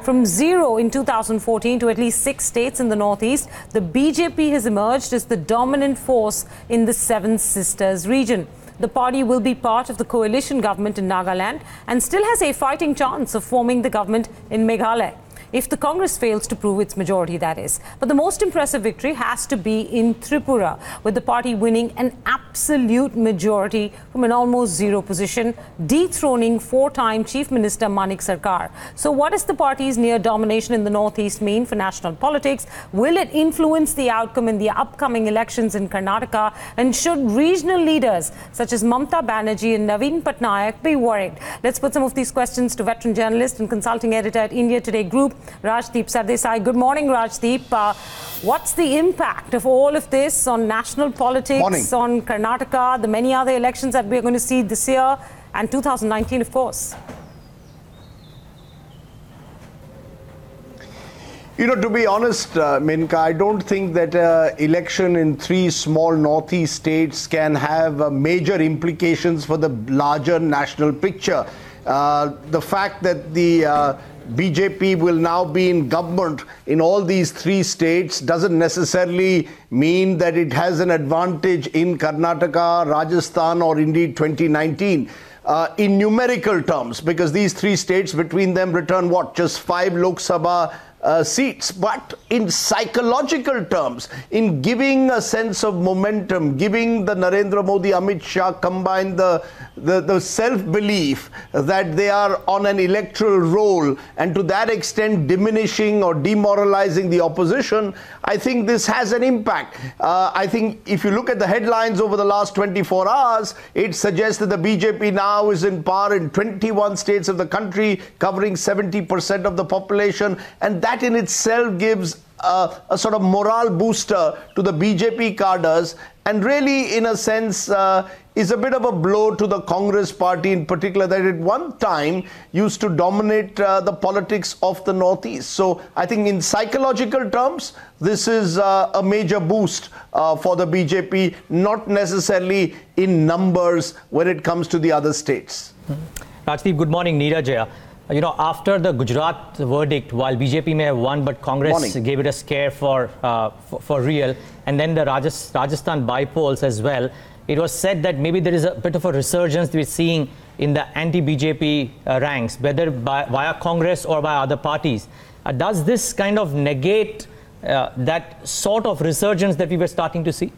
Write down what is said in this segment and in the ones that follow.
From zero in 2014 to at least 6 states in the northeast, the BJP has emerged as the dominant force in the Seven Sisters region. The party will be part of the coalition government in Nagaland and still has a fighting chance of forming the government in Meghalaya, if the Congress fails to prove its majority, that is. But the most impressive victory has to be in Tripura, with the party winning an absolute majority from an almost zero position, dethroning 4-time Chief Minister Manik Sarkar. So what does the party's near domination in the northeast mean for national politics? Will it influence the outcome in the upcoming elections in Karnataka? And should regional leaders such as Mamta Banerjee and Naveen Patnaik be worried? Let's put some of these questions to veteran journalist and consulting editor at India Today Group, Rajdeep Sardesai. Good morning, Rajdeep. What's the impact of all of this on national politics, on Karnataka, the many other elections that we're going to see this year and 2019, of course? You know, to be honest, Minka, I don't think that election in 3 small northeast states can have major implications for the larger national picture. The fact that the BJP will now be in government in all these 3 states doesn't necessarily mean that it has an advantage in Karnataka, Rajasthan, or indeed 2019. In numerical terms, because these 3 states between them return what? Just 5 Lok Sabha seats. But in psychological terms, in giving a sense of momentum, giving the Narendra Modi, Amit Shah combined the self-belief that they are on an electoral roll, and to that extent diminishing or demoralizing the opposition, I think this has an impact. I think if you look at the headlines over the last 24 hours, it suggests that the BJP now is in power in 21 states of the country, covering 70% of the population, and that in itself gives a sort of morale booster to the BJP cadres, and really, in a sense, is a bit of a blow to the Congress party in particular, that at one time used to dominate the politics of the Northeast. So I think in psychological terms, this is a major boost for the BJP, not necessarily in numbers when it comes to the other states. Rajdeep, good morning. Neeraj here. You know, after the Gujarat verdict, while BJP may have won, but Congress gave it a scare for real, and then the Rajasthan by-polls as well, it was said that maybe there is a bit of a resurgence we're seeing in the anti-BJP ranks, whether via Congress or by other parties. Does this kind of negate that sort of resurgence that we were starting to see?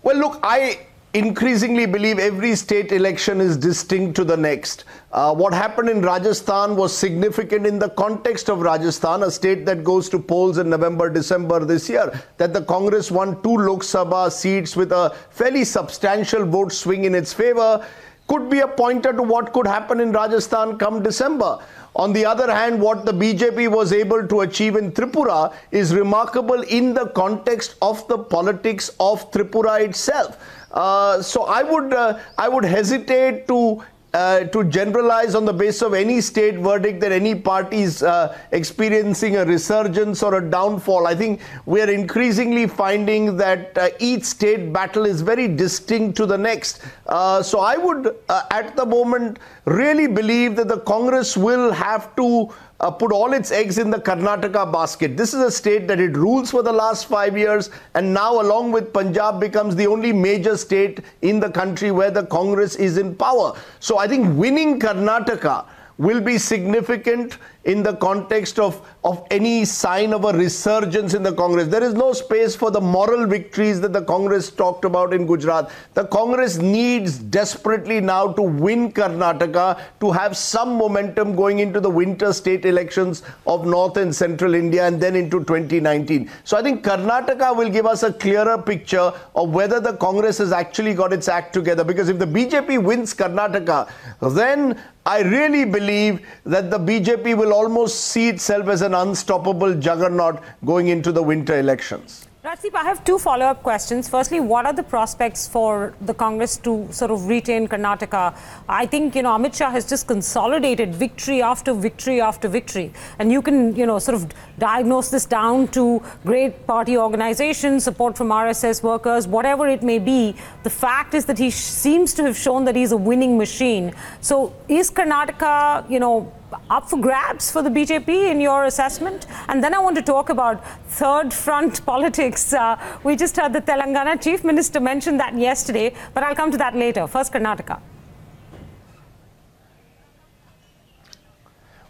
Well, look, I increasingly believe every state election is distinct to the next. What happened in Rajasthan was significant in the context of Rajasthan, a state that goes to polls in November, December this year, that the Congress won 2 Lok Sabha seats with a fairly substantial vote swing in its favor, could be a pointer to what could happen in Rajasthan come December. On the other hand, what the BJP was able to achieve in Tripura is remarkable in the context of the politics of Tripura itself. So I would hesitate to generalize on the basis of any state verdict that any party is experiencing a resurgence or a downfall. I think we are increasingly finding that each state battle is very distinct to the next. So I would, at the moment, really believe that the Congress will have to put all its eggs in the Karnataka basket. This is a state that it rules for the last 5 years, and now along with Punjab becomes the only major state in the country where the Congress is in power. So I think winning Karnataka will be significant in the context of any sign of a resurgence in the Congress. There is no space for the moral victories that the Congress talked about in Gujarat. The Congress needs desperately now to win Karnataka to have some momentum going into the winter state elections of North and Central India and then into 2019. So I think Karnataka will give us a clearer picture of whether the Congress has actually got its act together. Because if the BJP wins Karnataka, then I really believe that the BJP will almost see itself as an unstoppable juggernaut going into the winter elections. Rajdeep, I have two follow-up questions. Firstly, what are the prospects for the Congress to sort of retain Karnataka? I think, Amit Shah has just consolidated victory after victory after victory. And you can, sort of diagnose this down to great party organization, support from RSS workers, whatever it may be. The fact is that he seems to have shown that he's a winning machine. So is Karnataka, up for grabs for the BJP in your assessment? And then I want to talk about third front politics. We just heard the Telangana Chief Minister mention that yesterday, but I'll come to that later. First, Karnataka.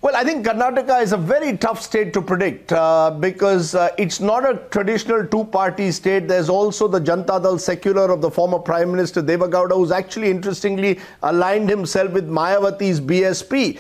Well, I think Karnataka is a very tough state to predict because it's not a traditional two-party state. There's also the Janata Dal Secular of the former Prime Minister Devagowda, who's actually interestingly aligned himself with Mayawati's BSP.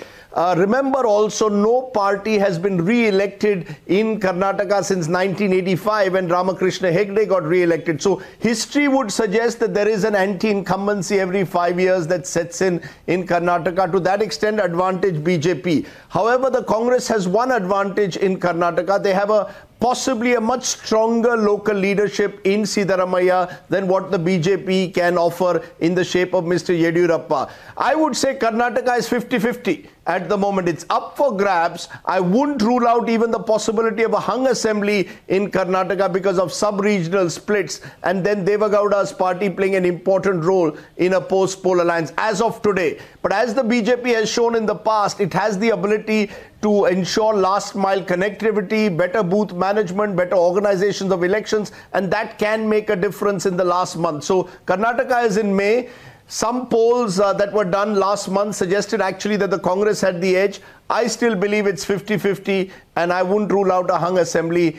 Remember also, no party has been re-elected in Karnataka since 1985 when Ramakrishna Hegde got re-elected. So history would suggest that there is an anti-incumbency every 5 years that sets in Karnataka. To that extent, advantage BJP. However, the Congress has one advantage in Karnataka. They have possibly a much stronger local leadership in Siddaramaiah than what the BJP can offer in the shape of Mr. Yediyurappa. I would say Karnataka is 50-50 at the moment. It's up for grabs. I wouldn't rule out even the possibility of a hung assembly in Karnataka because of sub-regional splits and then Devagowda's party playing an important role in a post-poll alliance as of today. But as the BJP has shown in the past, it has the ability to ensure last mile connectivity, better booth management, better organizations of elections, and that can make a difference in the last month. So Karnataka is in May. Some polls that were done last month suggested actually that the Congress had the edge. I still believe it's 50-50 and I wouldn't rule out a hung assembly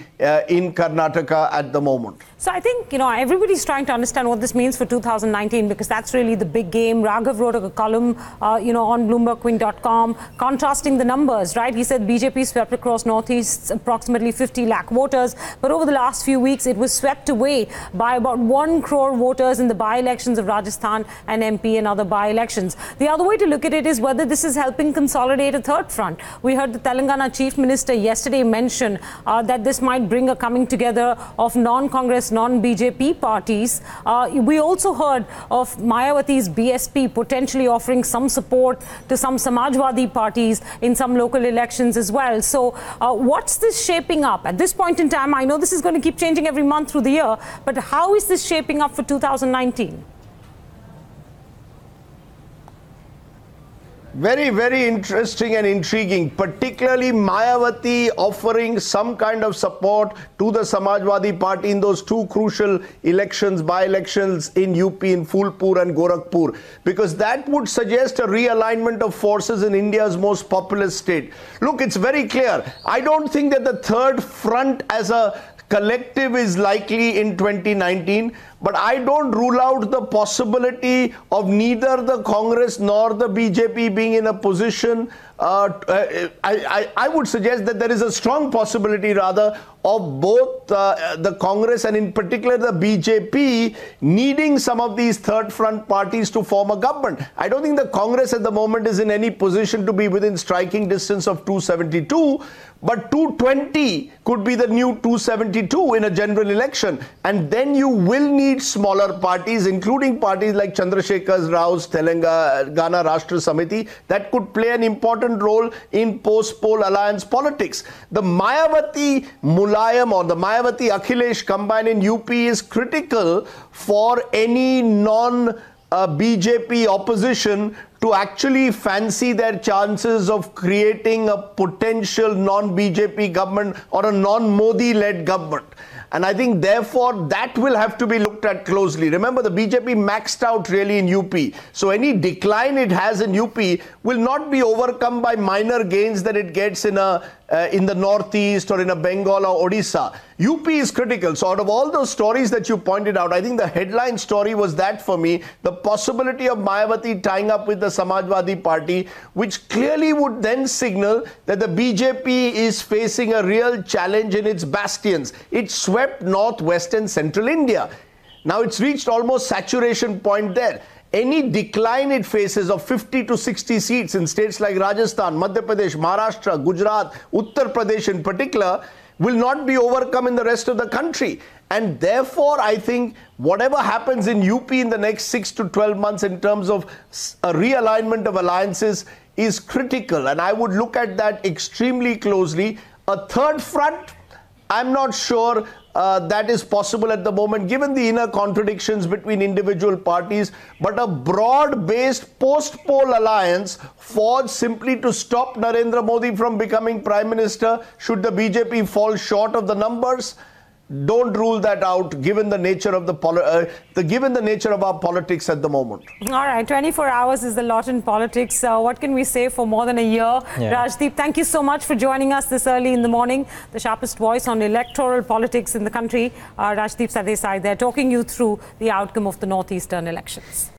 in Karnataka at the moment. So I think, everybody's trying to understand what this means for 2019 because that's really the big game. Raghav wrote a column, on BloombergQueen.com contrasting the numbers, right? He said BJP swept across Northeast approximately 50 lakh voters, but over the last few weeks it was swept away by about 1 crore voters in the by-elections of Rajasthan and MP and other by-elections. The other way to look at it is whether this is helping consolidate a third front. We heard the Telangana Chief Minister yesterday mention that this might bring a coming together of non-Congress, non-BJP parties. We also heard of Mayawati's BSP potentially offering some support to some Samajwadi parties in some local elections as well. So what's this shaping up? At this point in time, I know this is going to keep changing every month through the year, but how is this shaping up for 2019? Very, very interesting and intriguing, particularly Mayawati offering some kind of support to the Samajwadi Party in those two crucial elections, by-elections in UP, in Phulpur and Gorakhpur, because that would suggest a realignment of forces in India's most populous state. Look, it's very clear. I don't think that the third front as a collective is likely in 2019, but I don't rule out the possibility of neither the Congress nor the BJP being in a position. I would suggest that there is a strong possibility rather of both the Congress and in particular the BJP needing some of these third front parties to form a government. I don't think the Congress at the moment is in any position to be within striking distance of 272, but 220 could be the new 272 in a general election. And then you will need smaller parties, including parties like Chandrasekhar Rao's Telangana Rashtra Samiti, that could play an important role in post-poll alliance politics. The Mayawati Mulayam or the Mayawati Akhilesh combine in UP is critical for any non-BJP opposition to actually fancy their chances of creating a potential non-BJP government or a non-Modi-led government. And I think, therefore, that will have to be looked at closely. Remember, the BJP maxed out really in UP. So any decline it has in UP will not be overcome by minor gains that it gets in the Northeast or in a Bengal or Odisha. UP is critical. So out of all those stories that you pointed out, I think the headline story was that for me, the possibility of Mayawati tying up with the Samajwadi Party, which clearly would then signal that the BJP is facing a real challenge in its bastions. It swept northwest and central India. Now it's reached almost saturation point there. Any decline it faces of 50 to 60 seats in states like Rajasthan, Madhya Pradesh, Maharashtra, Gujarat, Uttar Pradesh in particular will not be overcome in the rest of the country. And therefore, I think whatever happens in UP in the next 6 to 12 months in terms of a realignment of alliances is critical. And I would look at that extremely closely. A third front, I'm not sure that is possible at the moment, given the inner contradictions between individual parties. But a broad-based post-poll alliance forged simply to stop Narendra Modi from becoming Prime Minister, should the BJP fall short of the numbers, don't rule that out, given the nature of given the nature of our politics at the moment. All right, 24 hours is a lot in politics. What can we say for more than a year? Yeah. Rajdeep, thank you so much for joining us this early in the morning. The sharpest voice on electoral politics in the country. Rajdeep Sardesai there, talking you through the outcome of the northeastern elections.